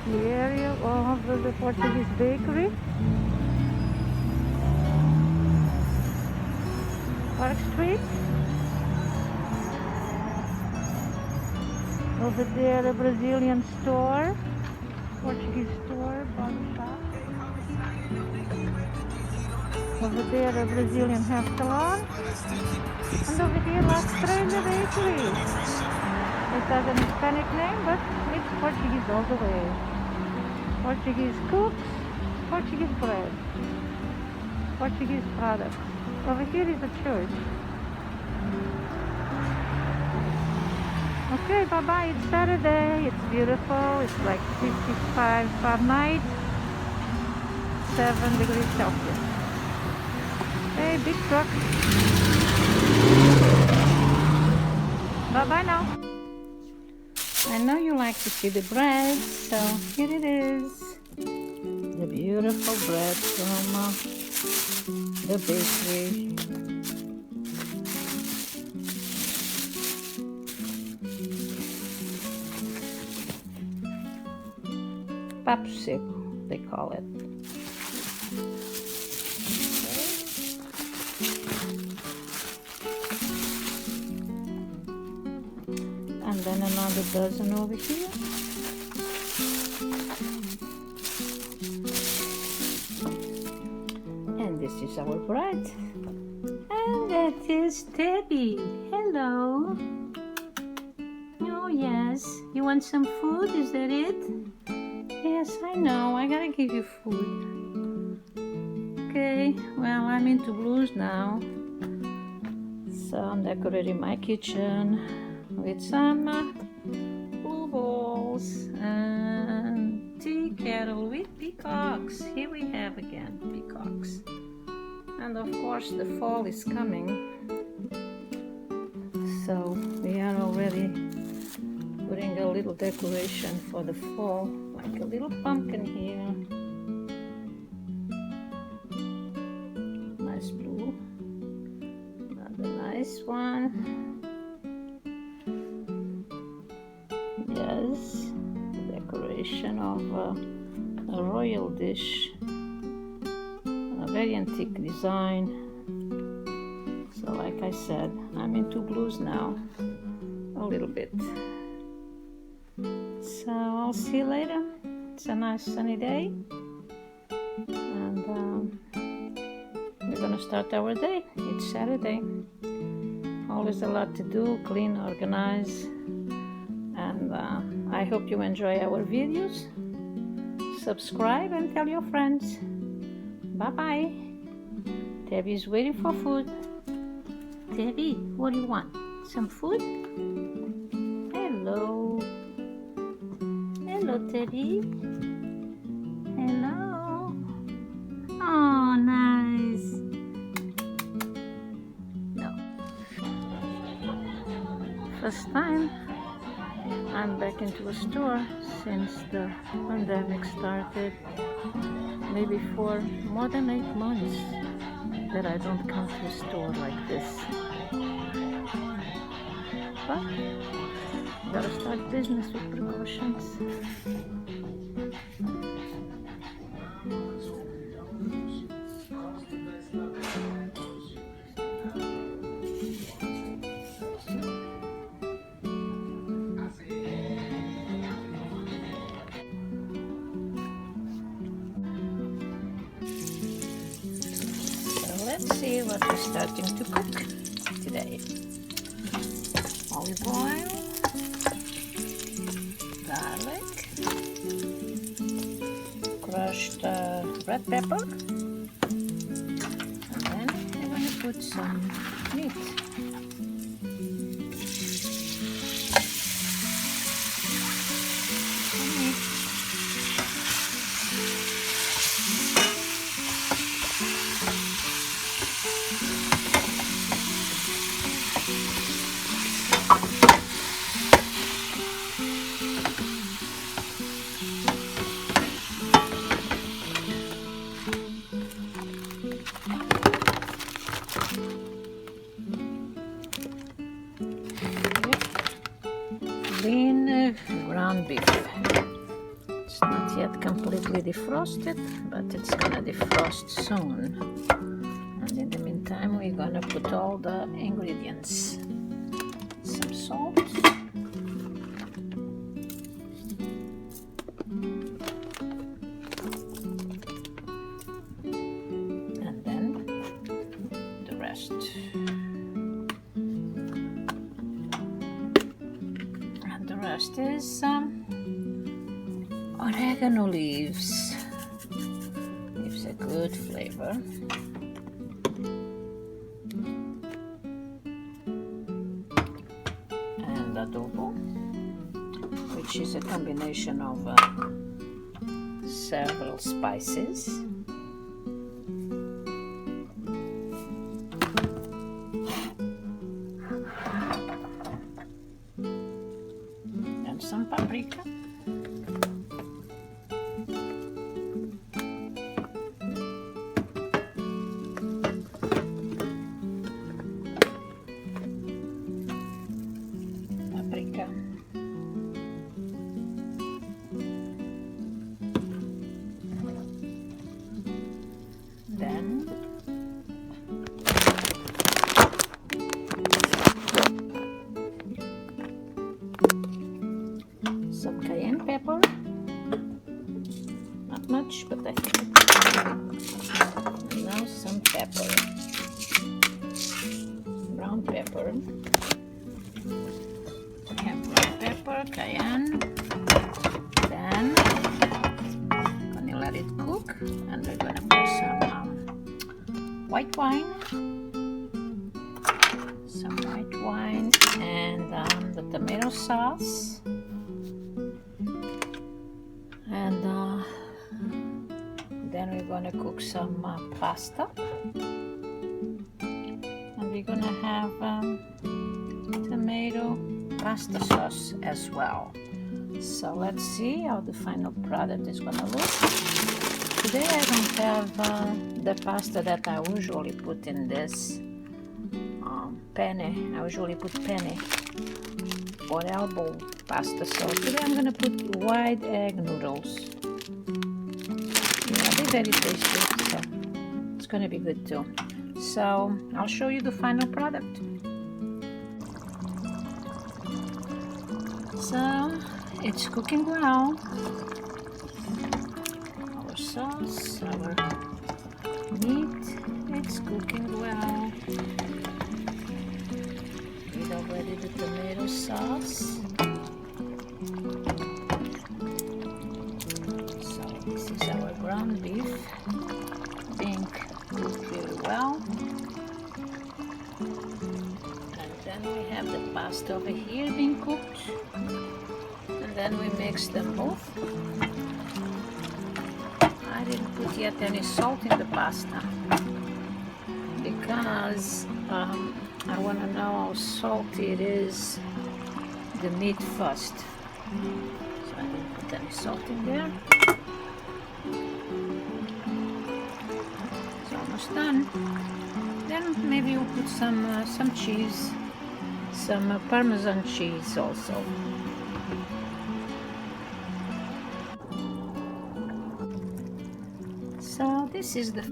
The area of the Portuguese bakery. Park Street. Over there, a Brazilian store, Portuguese store, body shop. Over there, a Brazilian hair salon. And over here, La Estrella Bakery. It has an Hispanic name, but it's Portuguese all the way. Portuguese cooks, Portuguese bread, Portuguese products. Over here is a church. Okay, bye-bye. It's Saturday. It's beautiful. It's like 55 Fahrenheit, 7 degrees Celsius. Hey, big truck. Bye-bye now. I know you like to see the bread, so here it is. The beautiful bread from the bakery. Papo seco, they call it. And then another dozen over here. And this is our bread. And that is Debbie. Hello. Oh yes, you want some food? Is that it? Yes, I know. I gotta give you food. Okay, well, I'm into blues now. So I'm decorating my kitchen with some blue balls and tea kettle with peacocks. Here we have again peacocks. And of course the fall is coming. So we are already putting a little decoration for the fall. Like a little pumpkin here. Nice blue. Another nice one. Yes, decoration of a royal dish. A very antique design. So like I said, I'm into blues now. A little bit. So I'll see you later. It's a nice sunny day, and we're gonna start our day. It's Saturday. Always a lot to do, clean, organize, and I hope you enjoy our videos. Subscribe and tell your friends. Bye bye. Debbie's waiting for food. Debbie, what do you want? Some food? Hello. Hello, Teddy. Hello. Oh, nice. No. First time I'm back into a store since the pandemic started. Maybe for more than 8 months that I don't come to a store like this. But gotta start business with precautions. So let's see what we're starting to cook today. Olive oil. Garlic, crushed red pepper, and then I'm going to put some meat. ground beef. It's not yet completely defrosted, but it's gonna defrost soon. And in the meantime, we're gonna put all the ingredients. Some salt. And then the rest. And the rest is some oregano leaves. Gives a good flavor. And adobo, which is a combination of several spices. And some paprika. Then some cayenne pepper, not much, but I think. And now some pepper, brown pepper. We have brown pepper, cayenne. Then I'm gonna let it cook, and we're gonna put some white wine, and the tomato sauce, and then we're gonna cook some pasta, and we're gonna have tomato pasta sauce as well. So let's see how the final product is gonna look. Today I don't have the pasta that I usually put in this penne. I usually put penne or elbow pasta. So today I'm gonna put white egg noodles. Yeah, they're very tasty, so it's gonna be good too. So I'll show you the final product. So it's cooking well. Our sauce, our meat, it's cooking well. With already the tomato sauce. So this is our ground beef being cooked really well. And then we have the pasta over here being cooked. And then we mix them both. I didn't put yet any salt in the pasta because I want to know how salty it is, the meat first. So I didn't put any salt in there. It's almost done. Then maybe we'll put some cheese, some Parmesan cheese also. So this is the